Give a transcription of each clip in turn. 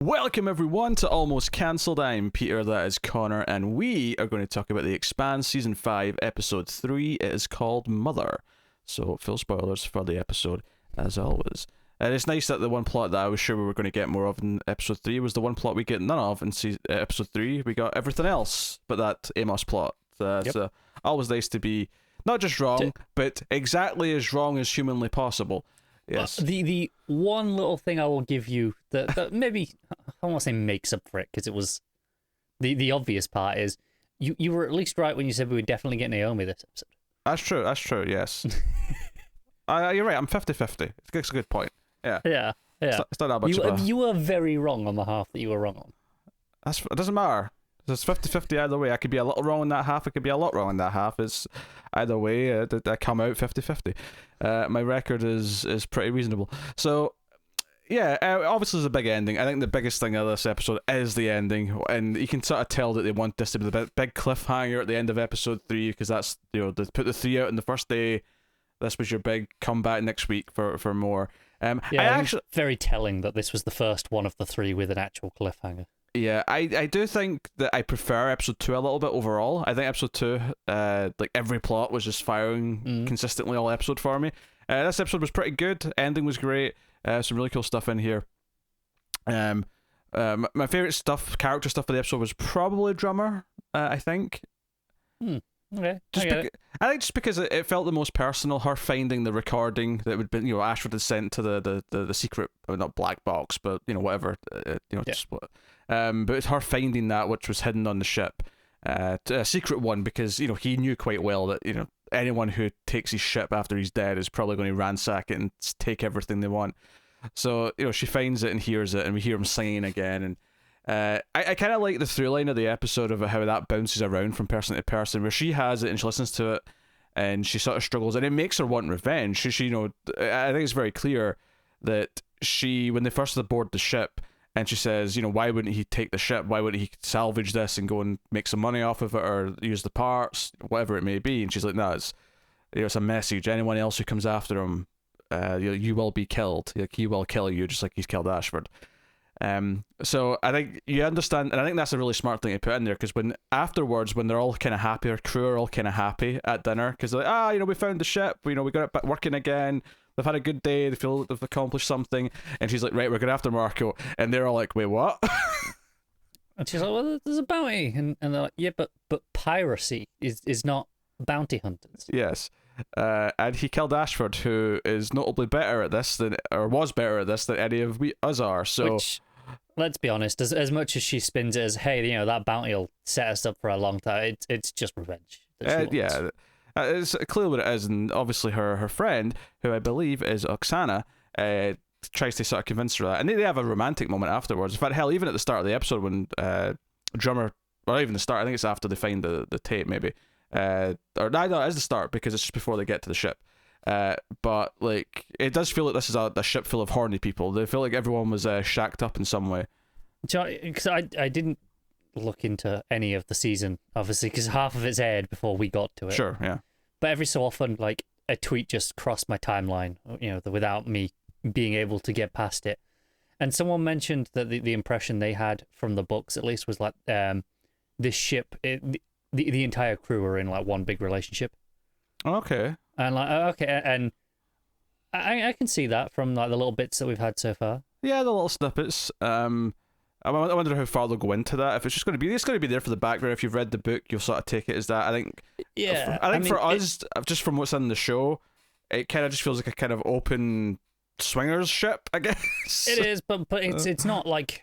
Welcome everyone to Almost Cancelled. I'm Peter, that is Connor, and we are going to talk about the Expanse Season 5, Episode 3. It is called Mother. So, full spoilers for the episode, as always. And it's nice that the one plot that I was sure we were going to get more of in Episode 3 was the one plot we get none of in Episode 3. We got everything else but that Amos plot. So, always nice to be not just wrong, but exactly as wrong as humanly possible. Yes. The one little thing I will give you that maybe, I won't say makes up for it, because it was the obvious part is you were at least right when you said we would definitely get Naomi this episode. That's true, yes. You're right, I'm 50-50. It's a good point. Yeah. It's not that much you were very wrong on the half that you were wrong on. It doesn't matter. It's 50-50 either way. I could be a little wrong in that half, I could be a lot wrong in that half. It's either way, I come out 50-50. My record is pretty reasonable. So, yeah, obviously there's a big ending. I think the biggest thing of this episode is the ending, and you can sort of tell that they want this to be the big cliffhanger at the end of episode 3, because that's, they put the 3 out on the first day. This was your big comeback next week for more. Very telling that this was the first one of the 3 with an actual cliffhanger. Yeah, I do think that I prefer episode 2 a little bit overall. I think episode 2, like every plot was just firing consistently all episode for me. This episode was pretty good. Ending was great. Some really cool stuff in here. My favorite character stuff of the episode was probably Drummer. I think. Okay. I think just because it felt the most personal. Her finding the recording that would be, Ashford had sent to the secret, not black box, but whatever, just what. But it's her finding that, which was hidden on the ship, a secret one, because he knew quite well that anyone who takes his ship after he's dead is probably going to ransack it and take everything they want. So she finds it and hears it, and we hear him singing again, and I kind of like the through line of the episode of how that bounces around from person to person, where she has it and she listens to it and she sort of struggles, and it makes her want revenge. She I think it's very clear that when they first aboard the ship, and she says, why wouldn't he take the ship? Why wouldn't he salvage this and go and make some money off of it, or use the parts, whatever it may be? And she's like, no, it's a message. Anyone else who comes after him, you will be killed. Like, he will kill you, just like he's killed Ashford. So I think you understand, and I think that's a really smart thing to put in there, because afterwards, when they're all kind of happy, her crew are all kind of happy at dinner, because they're like, we found the ship, we got it working again, they've had a good day, they feel they've accomplished something, and she's like, right, we're going after Marco, and they're all like, wait, what? And she's like, well, there's a bounty, and they're like, yeah, but piracy is not bounty hunters. Yes. And he killed Ashford, who is notably better at this was better at this than any of us are. So, which, let's be honest, as much as she spins it as, hey, that bounty will set us up for a long time, it's just revenge. It's clear what it is, and obviously her friend, who I believe is Oksana, tries to sort of convince her that, and they have a romantic moment afterwards. In fact, hell, even at the start of the episode when Drummer, or even the start, I think it's after they find the tape, maybe. No, it is the start, because it's just before they get to the ship. But like, it does feel like this is a ship full of horny people. They feel like everyone was shacked up in some way. Because I didn't look into any of the season, obviously, because half of it's aired before we got to it. Sure, yeah. But every so often, like, a tweet just crossed my timeline, without me being able to get past it. And someone mentioned that the impression they had from the books, at least, was like this ship. The entire crew are in like one big relationship. Okay. And and I can see that from like the little bits that we've had so far. Yeah, the little snippets. I wonder how far they'll go into that. If it's just going to be there for the background. If you've read the book, you'll sort of take it as that. I think. Yeah. I think for us, just from what's in the show, it kind of just feels like a kind of open swingers ship, I guess. It is, but it's not like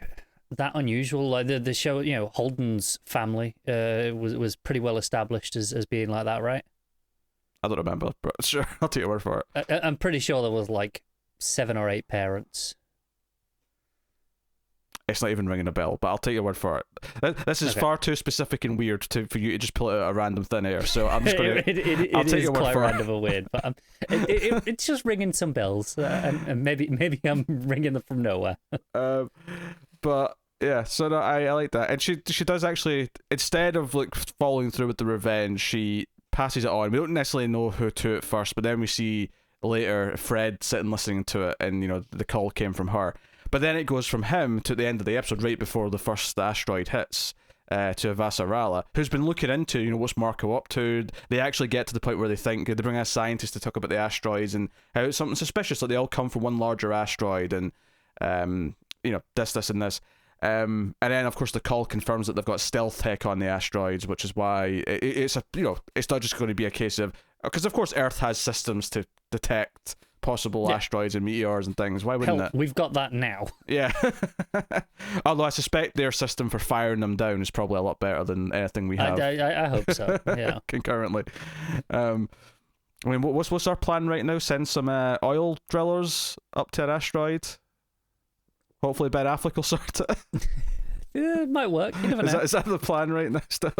that unusual. Like the show, Holden's family was pretty well established as being like that, right? I don't remember, but sure, I'll take your word for it. I'm pretty sure there was like 7 or 8 parents. It's not even ringing a bell, but I'll take your word for it. This is far too specific and weird for you to just pull it out of random thin air. So I'm just going to. I'll take your word for it. It is quite random and weird, but it's just ringing some bells, and maybe I'm ringing them from nowhere. But yeah, so no, I like that, and she does actually, instead of like following through with the revenge, she passes it on. We don't necessarily know who to at first, but then we see later Fred sitting listening to it, and the call came from her. But then it goes from him to the end of the episode, right before the first asteroid hits, to Avasarala, who's been looking into, what's Marco up to. They actually get to the point where they think they bring a scientist to talk about the asteroids and how it's something suspicious, like they all come from one larger asteroid, and this and this. And then of course the call confirms that they've got stealth tech on the asteroids, which is why it's not just going to be a case of, because of course Earth has systems to detect possible asteroids and meteors and things. Why wouldn't it? We've got that now. Yeah. Although I suspect their system for firing them down is probably a lot better than anything we have. I hope so. Yeah. Concurrently. What's our plan right now? Send some oil drillers up to an asteroid. Hopefully Ben Affleck will sort it. Yeah, it might work. You never know. Is that the plan right now still?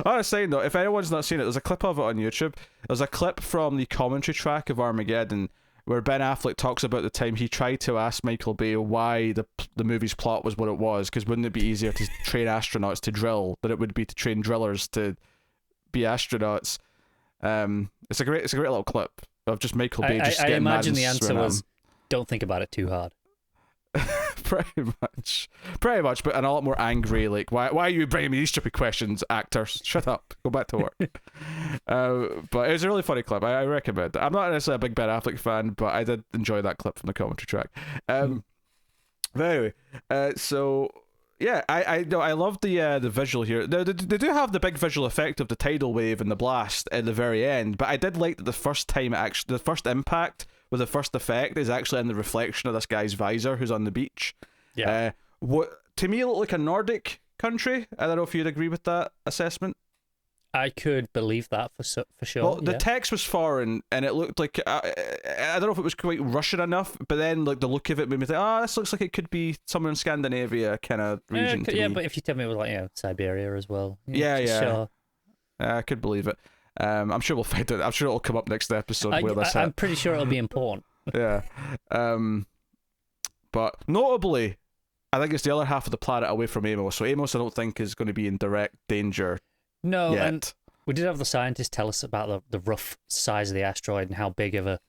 On a side note, if anyone's not seen it, there's a clip of it on YouTube. There's a clip from the commentary track of Armageddon where Ben Affleck talks about the time he tried to ask Michael Bay why the movie's plot was what it was, because wouldn't it be easier to train astronauts to drill than it would be to train drillers to be astronauts? It's a great little clip of just Michael Bay just getting mad. I imagine the answer was, don't think about it too hard. Pretty much, but and a lot more angry. Like, why are you bringing me these stupid questions, actors? Shut up, go back to work. But it was a really funny clip. I recommend it. I'm not necessarily a big Ben Affleck fan, but I did enjoy that clip from the commentary track. But anyway, so yeah, I love the visual here. They do have the big visual effect of the tidal wave and the blast at the very end, but I did like that the first impact with the first effect is actually in the reflection of this guy's visor who's on the beach. Yeah. What to me it looked like a Nordic country. I don't know if you'd agree with that assessment. I could believe that for sure. Well, the text was foreign, and it looked like I don't know if it was quite Russian enough, but then like the look of it made me think, this looks like it could be somewhere in Scandinavia kind of region. Yeah, but if you tell me it was like Siberia as well. Yeah. Sure. I could believe it. I'm sure we'll find it. I'm sure it'll come up next episode. I'm pretty sure it'll be important. Yeah. But notably, I think it's the other half of the planet away from Amos. So Amos, I don't think, is going to be in direct danger. No, yet. And we did have the scientists tell us about the rough size of the asteroid and how big of a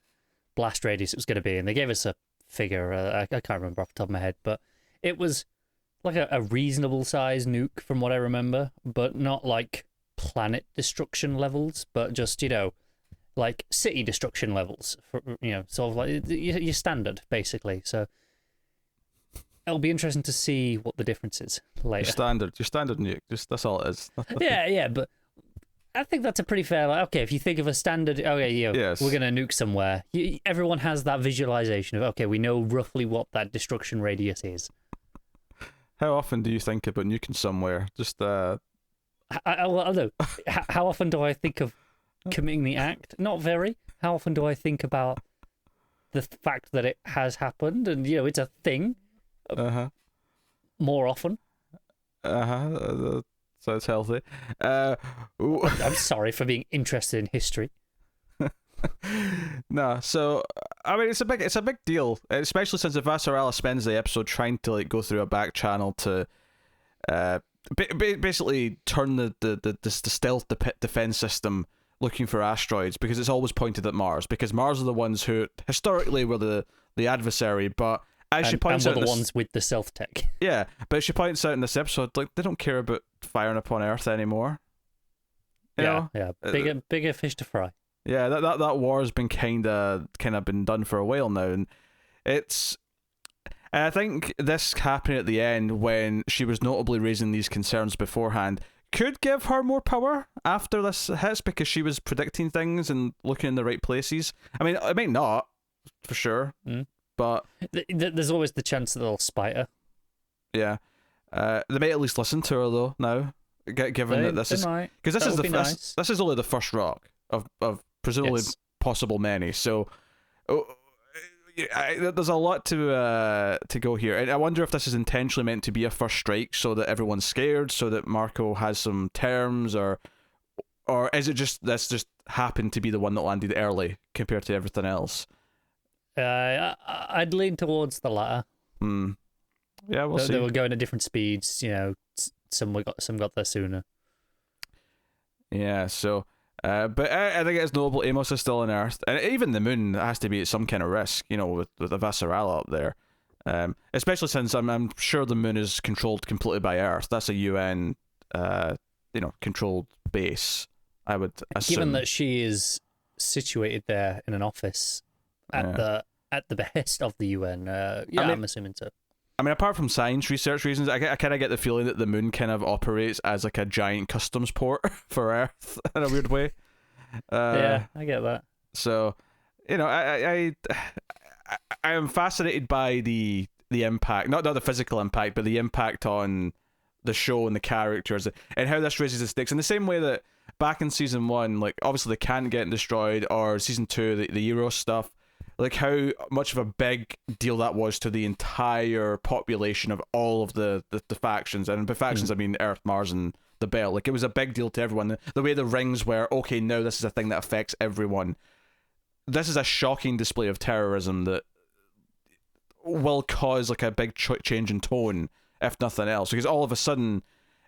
blast radius it was going to be, and they gave us a figure. I can't remember off the top of my head, but it was like a reasonable size nuke from what I remember, but not like planet destruction levels, but just like city destruction levels, for, sort of like your standard basically. So it'll be interesting to see what the difference is later. Your standard nuke, just that's all it is. yeah, but I think that's a pretty fair. Like, okay, if you think of a standard, yes, we're gonna nuke somewhere. Everyone has that visualization of okay, we know roughly what that destruction radius is. How often do you think about nuking somewhere? Just I don't know. How often do I think of committing the act? Not very. How often do I think about the fact that it has happened and it's a thing? More often. So it's healthy. I'm sorry for being interested in history. No, so I mean it's a big deal, especially since Avasarala spends the episode trying to like go through a back channel to basically turn the stealth defense system looking for asteroids, because it's always pointed at Mars, because Mars are the ones who historically were the adversary, but as she points out, the ones with the stealth tech. Yeah, but she points out in this episode, like they don't care about firing upon Earth anymore. Yeah, bigger fish to fry. Yeah, that war has been kind of been done for a while now, and I think this happening at the end when she was notably raising these concerns beforehand could give her more power after this hits, because she was predicting things and looking in the right places. I mean, it may not, for sure, but there's always the chance that they'll spite her. Yeah, they may at least listen to her though now, given that this is because this is only the first rock of presumably possible many. So there's a lot to go here, and I wonder if this is intentionally meant to be a first strike so that everyone's scared, so that Marco has some terms, or is it just this just happened to be the one that landed early compared to everything else? I'd lean towards the latter. Yeah, we'll see. They were going at different speeds. Some got there sooner. Yeah, so But I think it's notable Amos is still on Earth, and even the moon has to be at some kind of risk, with the Vassarala up there. Especially since I'm sure the moon is controlled completely by Earth. That's a UN, controlled base. I would assume. Given that she is situated there in an office at the behest of the UN, I'm assuming so. I mean, apart from science research reasons, I kind of get the feeling that the moon kind of operates as like a giant customs port for Earth in a weird way. Yeah, I get that. So, I am fascinated by the impact, not the physical impact, but the impact on the show and the characters and how this raises the stakes. In the same way that back in season 1, like obviously they can't get destroyed, or season 2, the Eros stuff. Like how much of a big deal that was to the entire population of all of the factions. And by factions, I mean Earth, Mars, and the Belt. Like it was a big deal to everyone. The way the rings were, okay, now this is a thing that affects everyone. This is a shocking display of terrorism that will cause like a big change in tone, if nothing else. Because all of a sudden,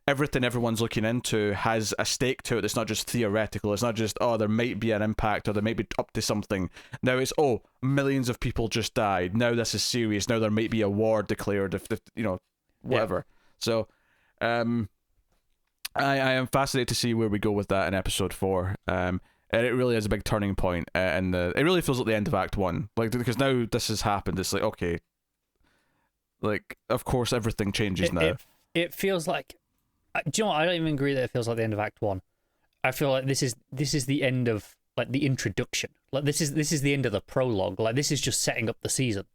everything everyone's looking into has a stake to it. It's not just theoretical. It's not just, there might be an impact or they might be up to something. Now it's, millions of people just died. Now this is serious. Now there might be a war declared if whatever. Yeah. So, I am fascinated to see where we go with that in episode 4. And it really is a big turning point. And it really feels like the end of Act 1. Like, because now this has happened. It's like, okay. Like, of course, everything changes now. It feels like... Do you know what? I don't even agree that it feels like the end of Act 1. I feel like this is the end of like the introduction. Like this is the end of the prologue. Like this is just setting up the season.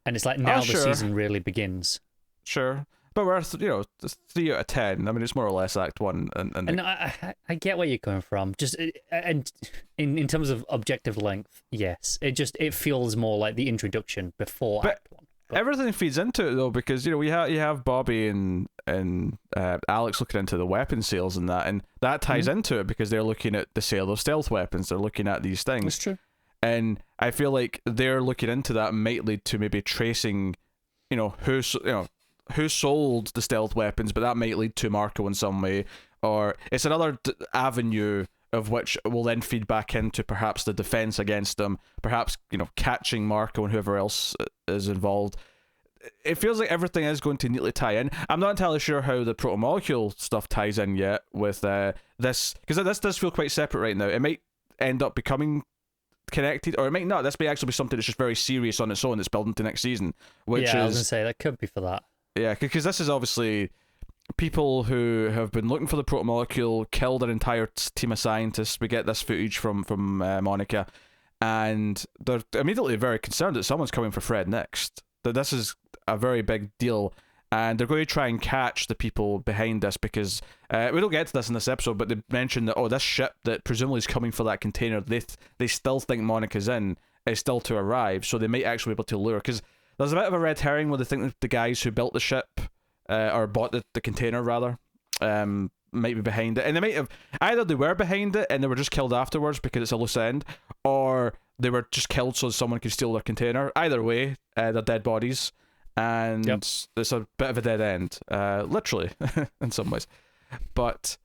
And it's like now the season really begins. Sure. But we're 3 out of 10. I mean, it's more or less Act 1. And I get where you're coming from. Just and in terms of objective length, yes, it feels more like the introduction before Act 1. But everything feeds into it though, because you have Bobby and Alex looking into the weapon sales and that ties into it because they're looking at the sale of stealth weapons. They're looking at these things. That's true. And I feel like they're looking into that might lead to maybe tracing, who sold the stealth weapons, but that might lead to Marco in some way, or it's another avenue of which will then feed back into perhaps the defense against them, perhaps catching Marco and whoever else is involved. It feels like everything is going to neatly tie in. I'm not entirely sure how the proto-molecule stuff ties in yet with this, because this does feel quite separate right now. It might end up becoming connected, or it might not. This may actually be something that's just very serious on its own that's building to next season. I was going to say, that could be for that. Yeah, because this is obviously people who have been looking for the proto-molecule, killed an entire team of scientists. We get this footage from Monica, and they're immediately very concerned that someone's coming for Fred next. That this is a very big deal, and they're going to try and catch the people behind this because we don't get to this in this episode, but they mentioned that this ship that presumably is coming for that container, they still think Monica's in, is still to arrive, so they might actually be able to lure, because there's a bit of a red herring where they think that the guys who built the ship or bought the container rather might be behind it, and they might have either they were behind it and they were just killed afterwards because it's a loose end, or they were just killed so someone could steal their container. Either way, they're dead bodies, and it's a bit of a dead end, literally in some ways. But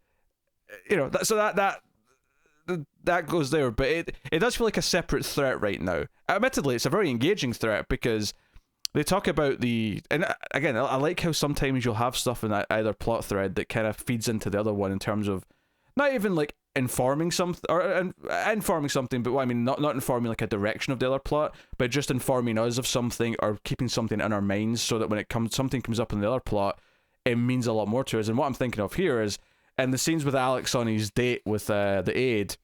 so that goes there. But it does feel like a separate threat right now. Admittedly, it's a very engaging threat because they talk about and again, I like how sometimes you'll have stuff in either plot thread that kind of feeds into the other one in terms of not even like informing something, or informing something, but not informing like a direction of the other plot, but just informing us of something or keeping something in our minds so that when something comes up in the other plot, it means a lot more to us. And what I'm thinking of here is in the scenes with Alex on his date with the aide,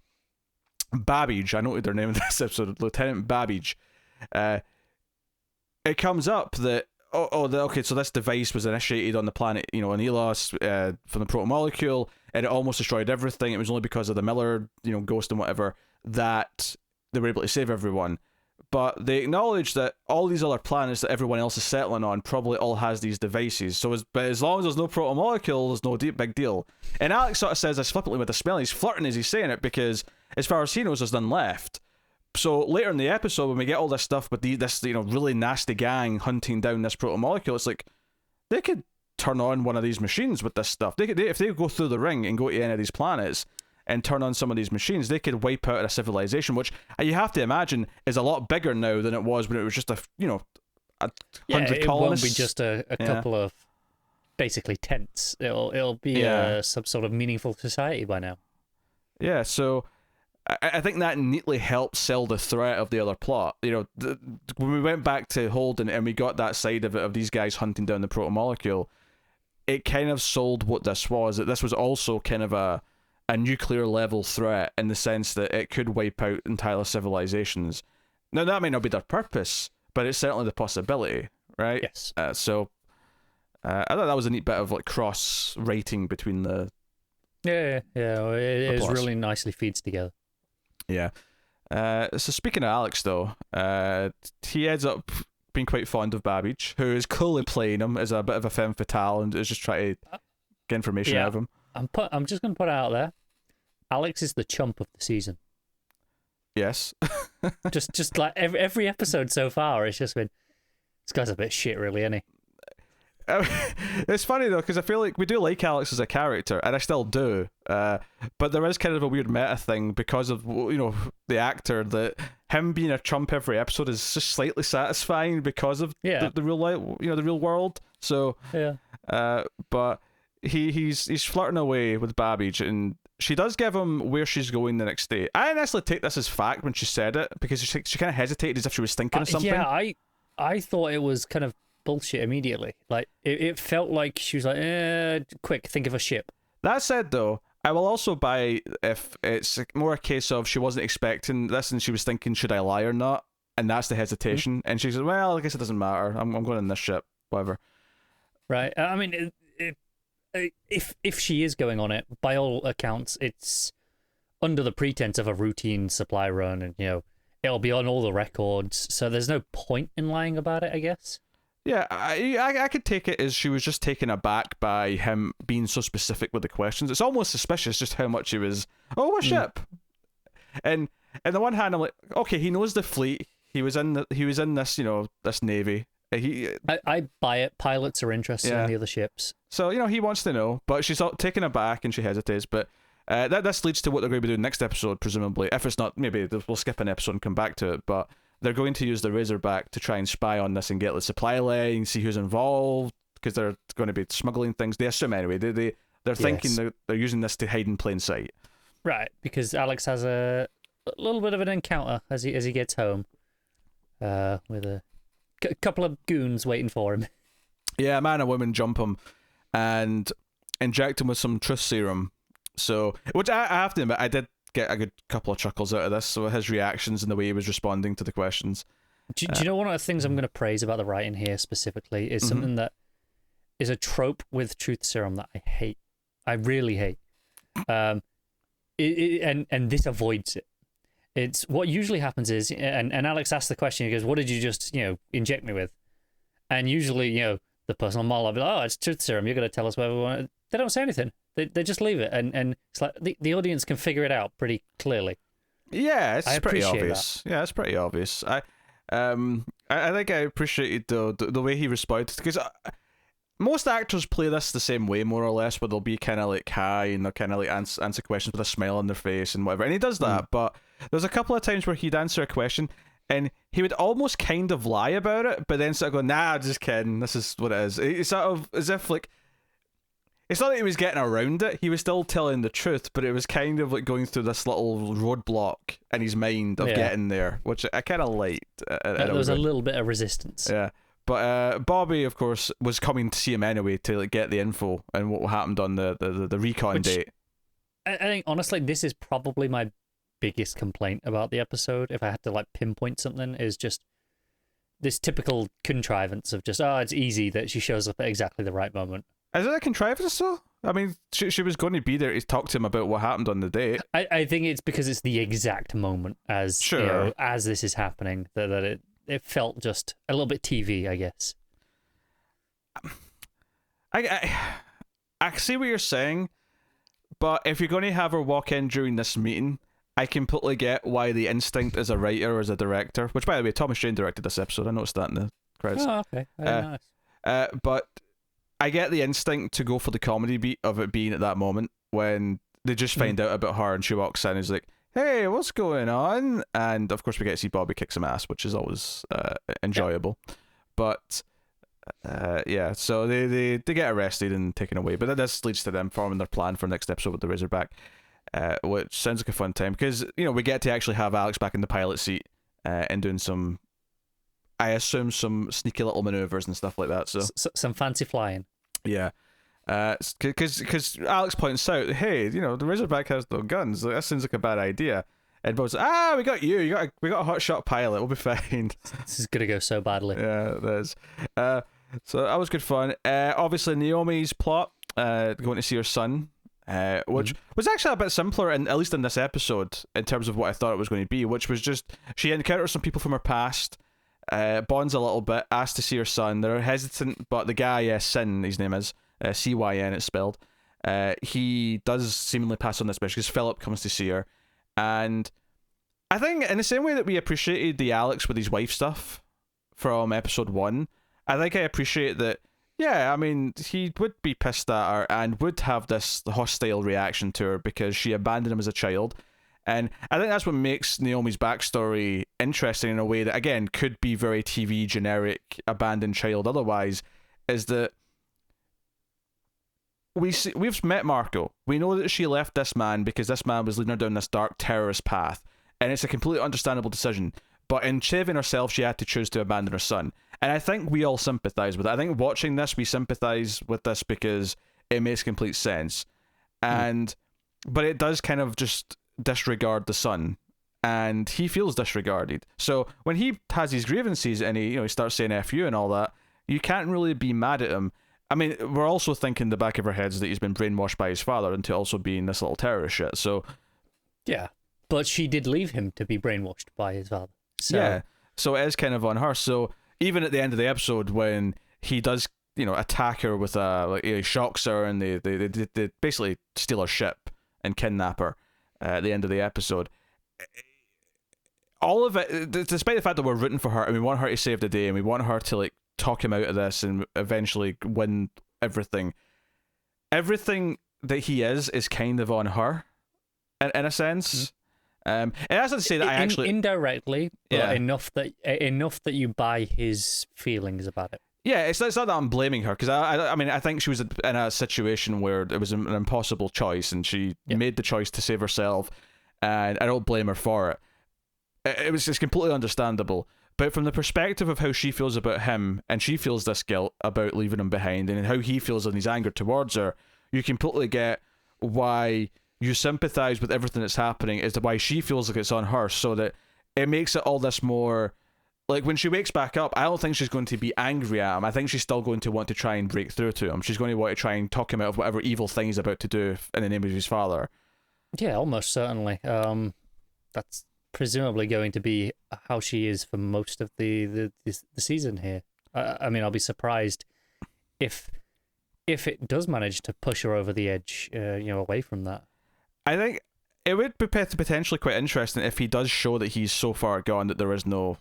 Babbage, I noted their name in this episode, Lieutenant Babbage, it comes up that okay, so this device was initiated on the planet, on Elos, from the proto-molecule, and it almost destroyed everything. It was only because of the Miller, ghost and whatever, that they were able to save everyone. But they acknowledge that all these other planets that everyone else is settling on probably all has these devices. So, but as long as there's no proto-molecule, there's no big deal. And Alex sort of says this flippantly with a smile. He's flirting as he's saying it because, as far as he knows, there's none left. So later in the episode, when we get all this stuff with this really nasty gang hunting down this proto-molecule, it's like they could turn on one of these machines with this stuff. If they go through the ring and go to any of these planets, and turn on some of these machines, they could wipe out a civilization, which you have to imagine is a lot bigger now than it was when it was just a 100 colonists. It won't be just a couple of basically tents. It'll be some sort of meaningful society by now. Yeah, so I think that neatly helps sell the threat of the other plot. When we went back to Holden and we got that side of it, of these guys hunting down the proto-molecule, it kind of sold what this was, that this was also kind of a nuclear level threat in the sense that it could wipe out entire civilizations. Now, that may not be their purpose, but it's certainly the possibility, right? Yes. So I thought that was a neat bit of like cross rating between the... Yeah. It really nicely feeds together. Yeah. So speaking of Alex, though, he ends up being quite fond of Babbage, who is clearly playing him as a bit of a femme fatale and is just trying to get information out of him. I'm just going to put it out there. Alex is the chump of the season. Yes. just like every episode so far, it's just been, this guy's a bit shit, really, isn't he? It's funny though, because I feel like we do like Alex as a character, and I still do, but there is kind of a weird meta thing because of the actor, that him being a chump every episode is just slightly satisfying because of the real life, the real world. So but he's flirting away with Babbage, and she does give him where she's going the next day. I didn't actually take this as fact when she said it, because she kind of hesitated as if she was thinking of something. Yeah, I thought it was kind of bullshit immediately. Like it felt like she was like, quick, think of a ship. That said, though, I will also buy if it's more a case of she wasn't expecting this and she was thinking, should I lie or not? And that's the hesitation. And she says, well, I guess it doesn't matter. I'm going in this ship, whatever. Right. I mean, if she is going on it, by all accounts, it's under the pretense of a routine supply run, and it'll be on all the records. So there's no point in lying about it, I guess. Yeah, I could take it as she was just taken aback by him being so specific with the questions. It's almost suspicious just how much he was, what ship? And on the one hand, I'm like, okay, he knows the fleet. He was in this, this navy. I buy it. Pilots are interested in the other ships. So, he wants to know, but she's taken aback and she hesitates. But this leads to what they're going to be doing next episode, presumably. If it's not, maybe we'll skip an episode and come back to it, but they're going to use the Razorback to try and spy on this and get the supply line, see who's involved, because they're going to be smuggling things. They assume anyway. They're thinking they're using this to hide in plain sight. Right, because Alex has a little bit of an encounter as he gets home, with a couple of goons waiting for him. Yeah, a man and woman jump him and inject him with some truth serum. So, which I have to admit, I did get a good couple of chuckles out of this. So his reactions and the way he was responding to the questions. Do you know one of the things I'm going to praise about the writing here specifically is something that is a trope with truth serum that I hate. I really hate. And this avoids it. It's what usually happens is, and Alex asks the question, he goes, what did you just, inject me with? And usually, the person on Marla will be like, oh, it's truth serum. You're going to tell us whatever we want. They don't say anything. They just leave it. And it's like the audience can figure it out pretty clearly. Yeah, it's pretty obvious. Yeah, it's pretty obvious. I think I appreciated the way he responded, because most actors play this the same way, more or less, where they'll be kind of like hi and they'll kind of like answer questions with a smile on their face and whatever. And he does that, but there's a couple of times where he'd answer a question and he would almost kind of lie about it, but then sort of go, nah, I'm just kidding. This is what it is. It's sort of as if like, it's not that he was getting around it. He was still telling the truth, but it was kind of like going through this little roadblock in his mind of getting there, which I kind of liked. There was a little bit of resistance. Yeah. But Bobby, of course, was coming to see him anyway to like get the info and what happened on the recon date. I think, honestly, this is probably my biggest complaint about the episode, if I had to like pinpoint something, is just this typical contrivance of just, it's easy that she shows up at exactly the right moment. Is it a contrivance though? I mean, she was going to be there to talk to him about what happened on the date. I think it's because it's the exact moment as as this is happening that it felt just a little bit TV, I guess. I see what you're saying, but if you're going to have her walk in during this meeting, I completely get why the instinct as a writer or as a director, which by the way, Thomas Jane directed this episode. I noticed that in the credits. Oh, okay. Nice. But I get the instinct to go for the comedy beat of it being at that moment when they just find out about her, and she walks in and is like, hey, what's going on? And of course we get to see Bobby kick some ass, which is always enjoyable. But yeah, so they get arrested and taken away, but this leads to them forming their plan for next episode with the Razorback, which sounds like a fun time, because we get to actually have Alex back in the pilot seat and doing some, I assume, some sneaky little maneuvers and stuff like that. So some fancy flying. Yeah. Because Alex points out, hey, the Razorback has no guns. Like, that seems like a bad idea. And Bob's like, we got you. We got a hotshot pilot. We'll be fine. This is gonna go so badly. Yeah, it is. So that was good fun. Obviously, Naomi's plot, going to see her son, which was actually a bit simpler, at least in this episode, in terms of what I thought it was going to be, which was just she encounters some people from her past, bonds a little bit, asks to see her son. They're hesitant, but the guy, Sin, his name is, Cyn, it's spelled, he does seemingly pass on this message because Philip comes to see her. And I think in the same way that we appreciated the Alex with his wife stuff from episode 1, I think I appreciate that, yeah, I mean, he would be pissed at her and would have this hostile reaction to her because she abandoned him as a child. And I think that's what makes Naomi's backstory interesting in a way that, again, could be very TV generic, abandoned child otherwise, is that we've met Marco. We know that she left this man because this man was leading her down this dark terrorist path, and it's a completely understandable decision. But in saving herself, she had to choose to abandon her son. And I think we all sympathise with it. I think watching this, we sympathise with this because it makes complete sense. But it does kind of just disregard the son, and he feels disregarded. So when he has his grievances and he starts saying F you and all that, you can't really be mad at him. I mean, we're also thinking in the back of our heads that he's been brainwashed by his father into also being this little terrorist shit. So yeah, but she did leave him to be brainwashed by his father. So. Yeah, so it is kind of on her. So even at the end of the episode, when he does, attack her with he shocks her and they basically steal her ship and kidnap her at the end of the episode. All of it, despite the fact that we're rooting for her and we want her to save the day and we want her to talk him out of this and eventually win everything that he is kind of on her, in a sense. And that's not to say that I actually indirectly, enough that you buy his feelings about it. Yeah, it's not that I'm blaming her, because I mean I think she was in a situation where it was an impossible choice and she made the choice to save herself, and I don't blame her for it. It's completely understandable. But from the perspective of how she feels about him, and she feels this guilt about leaving him behind, and how he feels in his anger towards her, you completely get why you sympathise with everything that's happening, as to why she feels like it's on her, so that it makes it all this more... Like, when she wakes back up, I don't think she's going to be angry at him. I think she's still going to want to try and break through to him. She's going to want to try and talk him out of whatever evil thing he's about to do in the name of his father. Yeah, almost certainly. That's presumably going to be how she is for most of the season here. I mean, I'll be surprised if it does manage to push her over the edge, away from that. I think it would be potentially quite interesting if he does show that he's so far gone that there is no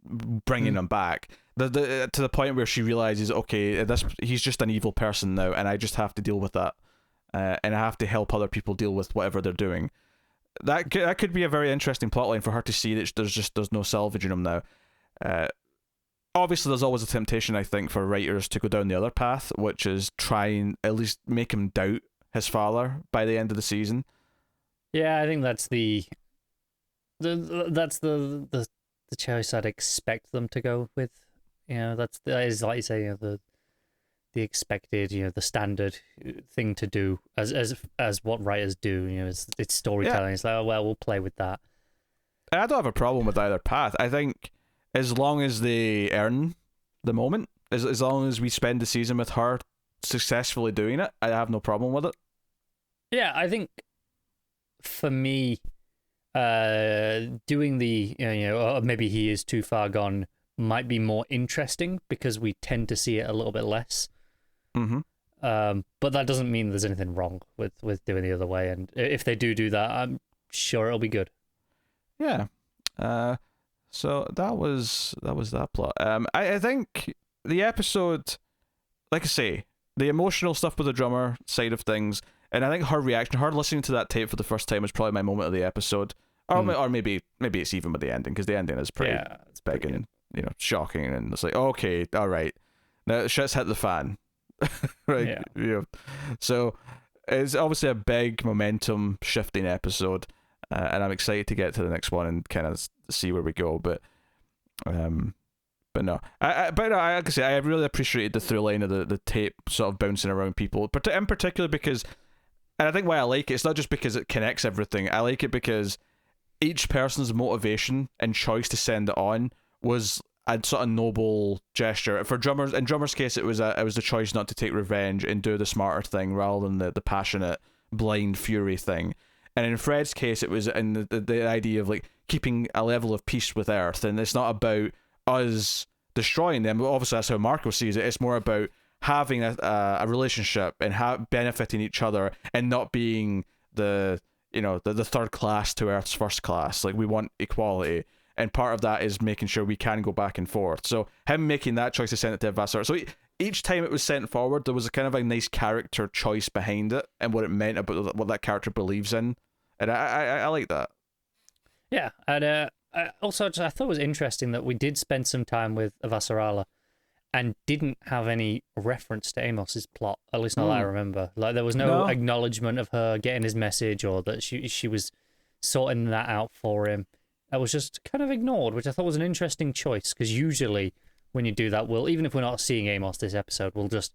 bringing him back. To the point where she realizes, okay, he's just an evil person now, and I just have to deal with that, and I have to help other people deal with whatever they're doing. That could be a very interesting plotline for her to see that there's no salvaging him now. Obviously, there's always a temptation, I think, for writers to go down the other path, which is try and at least make him doubt his father by the end of the season. Yeah, I think that's the choice I'd expect them to go with. That is, like you say, the expected, the standard thing to do as what writers do. It's storytelling. Yeah. It's like, oh well, we'll play with that. I don't have a problem with either path. I think as long as they earn the moment, as long as we spend the season with her successfully doing it, I have no problem with it. Yeah, I think for me, doing the or maybe he is too far gone might be more interesting because we tend to see it a little bit less. But that doesn't mean there's anything wrong with doing the other way, and if they do that, I'm sure it'll be good. Yeah. So that was that plot. I think the episode, like I say, the emotional stuff with the drummer side of things And I think her reaction, her listening to that tape for the first time, was probably my moment of the episode. Or maybe it's even with the ending, because the ending is pretty big and shocking, and it's like, okay, all right, now shit's hit the fan. Right. So it's obviously a big momentum shifting episode, and I'm excited to get to the next one and kind of see where we go. But no, like I say, I really appreciated the through line of the tape sort of bouncing around people, but in particular because, and I think why I like it's not just because it connects everything. I like it because each person's motivation and choice to send it on was a sort of noble gesture. For drummers, in drummer's case, it was the choice not to take revenge and do the smarter thing rather than the passionate blind fury thing. And in Fred's case, it was in the idea of like keeping a level of peace with Earth, and it's not about us destroying them. Obviously, that's how Marco sees it. It's more about having a relationship and benefiting each other, and not being the third class to Earth's first class. Like, we want equality, and part of that is making sure we can go back and forth. So him making that choice to send it to Vassar. So each time it was sent forward, there was a kind of a nice character choice behind it and what it meant about what that character believes in, and I like that. Yeah, and also I thought it was interesting that we did spend some time with Avasarala and didn't have any reference to Amos's plot, at least not that I remember. Like, there was no acknowledgement of her getting his message, or that she was sorting that out for him. That was just kind of ignored, which I thought was an interesting choice, because usually when you do that, even if we're not seeing Amos this episode, we'll just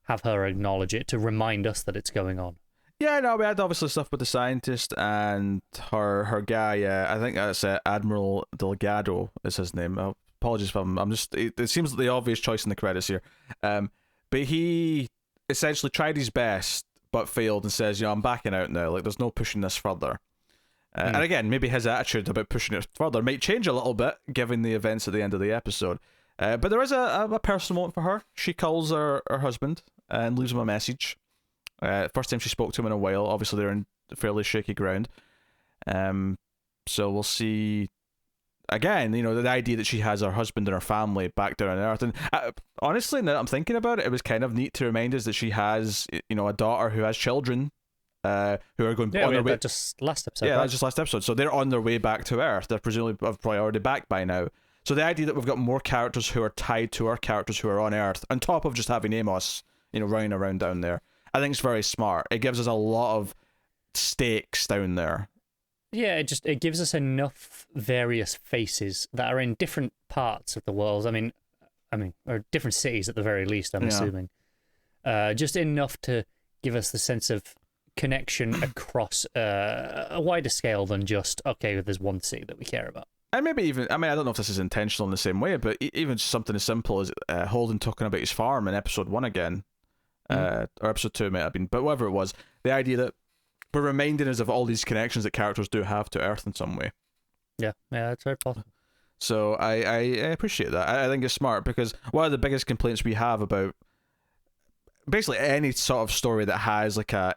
have her acknowledge it to remind us that it's going on. Yeah, no, we had obviously stuff with the scientist and her guy. I think that's Admiral Delgado is his name. Apologies if I'm just. It seems like the obvious choice in the credits here. But he essentially tried his best but failed and says, I'm backing out now. Like, there's no pushing this further. And again, maybe his attitude about pushing it further might change a little bit given the events at the end of the episode. But there is a personal moment for her. She calls her husband and leaves him a message. First time she spoke to him in a while. Obviously, they're in fairly shaky ground. So we'll see. Again, the idea that she has her husband and her family back down on Earth. And honestly, now that I'm thinking about it, it was kind of neat to remind us that she has, a daughter who has children who are going on their way. That just last episode. Yeah, right? that's just last episode. So they're on their way back to Earth. They're presumably probably already back by now. So the idea that we've got more characters who are tied to our characters who are on Earth, on top of just having Amos, running around down there, I think it's very smart. It gives us a lot of stakes down there. Yeah, it gives us enough various faces that are in different parts of the world. I mean, or different cities at the very least, I'm assuming. Just enough to give us the sense of connection across a wider scale than just, okay, there's one city that we care about. And maybe even, I don't know if this is intentional in the same way, but even just something as simple as Holden talking about his farm in episode 1 again, or episode 2 might have been, but whatever it was, the idea that we're reminding us of all these connections that characters do have to Earth in some way. Yeah, that's very possible. So I appreciate that. I think it's smart, because one of the biggest complaints we have about basically any sort of story that has like a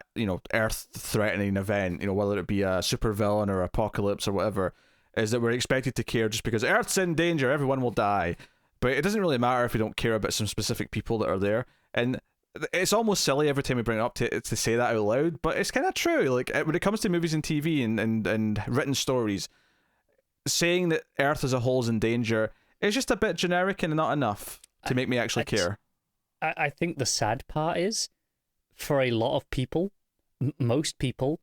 Earth threatening event, whether it be a supervillain or apocalypse or whatever, is that we're expected to care just because Earth's in danger, everyone will die. But it doesn't really matter if we don't care about some specific people that are there. And it's almost silly every time we bring it up to say that out loud, but it's kind of true. Like, when it comes to movies and TV and written stories, saying that Earth as a whole is in danger is just a bit generic and not enough to make me actually care. I think the sad part is, for a lot of people, most people,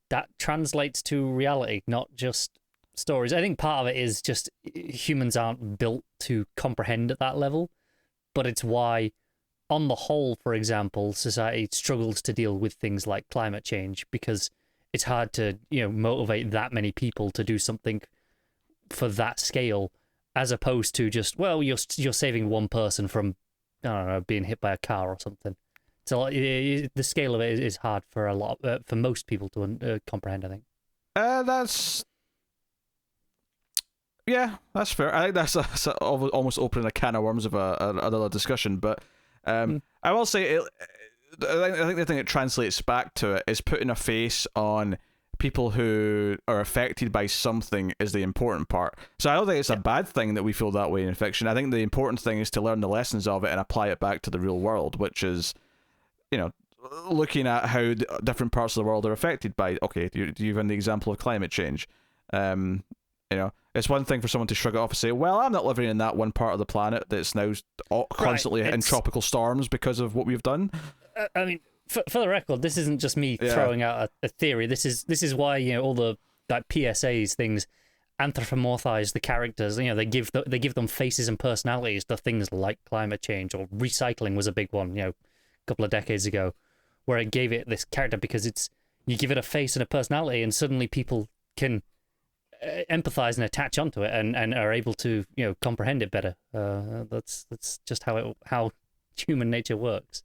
that translates to reality, not just stories. I think part of it is just humans aren't built to comprehend at that level, but it's why, on the whole, for example, society struggles to deal with things like climate change, because it's hard to, motivate that many people to do something for that scale, as opposed to just, well, you're saving one person from, I don't know, being hit by a car or something. So the scale of it is hard for for most people to comprehend, I think. That's fair. I think that's almost opening a can of worms of another discussion, but I will say I think the thing that translates back to it is putting a face on people who are affected by something is the important part. So I don't think it's a bad thing that we feel that way in fiction. I think the important thing is to learn the lessons of it and apply it back to the real world, which is, looking at how different parts of the world are affected by, okay, you've given the example of climate change. You know, it's one thing for someone to shrug it off and say, well, I'm not living in that one part of the planet that's now constantly in tropical storms because of what we've done. I mean, for the record, this isn't just me throwing out a theory. This is why, you know, all the like PSAs things anthropomorphize the characters. You know, they give them faces and personalities to things like climate change, or recycling was a big one, you know, a couple of decades ago, where it gave it this character because you give it a face and a personality, and suddenly people can empathize and attach onto it, and are able to, you know, comprehend it better. That's just how human nature works.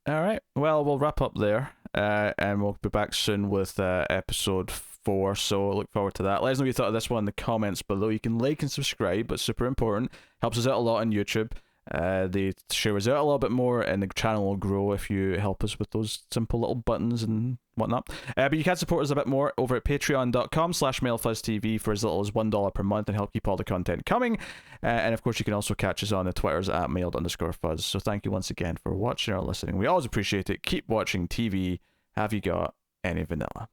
All right. Well, we'll wrap up there, and we'll be back soon with episode 4. So look forward to that. Let us know what you thought of this one in the comments below. You can like and subscribe, but super important. Helps us out a lot on YouTube. They share us out a little bit more, and the channel will grow if you help us with those simple little buttons and whatnot. But you can support us a bit more over at patreon.com/MailFuzzTV for as little as $1 per month, and help keep all the content coming. And of course, you can also catch us on the Twitters at mailed_fuzz. So thank you once again for watching or listening. We always appreciate it. Keep watching TV. Have you got any vanilla?